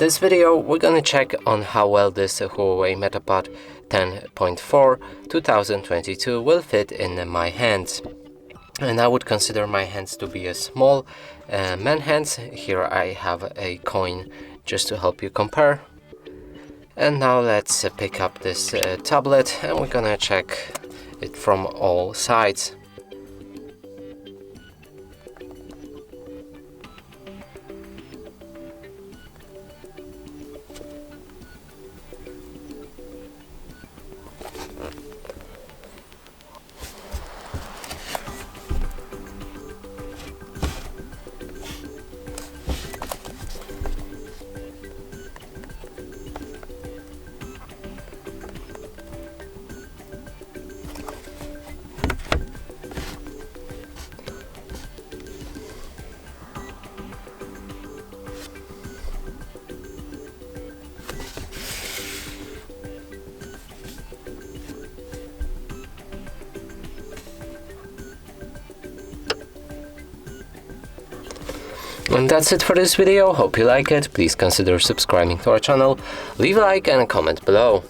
this video we're gonna check on how well this Huawei MatePad 10.4 2022 will fit in my hands. And I would consider my hands to be a small man hands. Here I have a coin just to help you compare. And now let's pick up this tablet and we're gonna check it from all sides. And that's it for this video. Hope you like it. Please consider subscribing to our channel, leave a like and a comment below.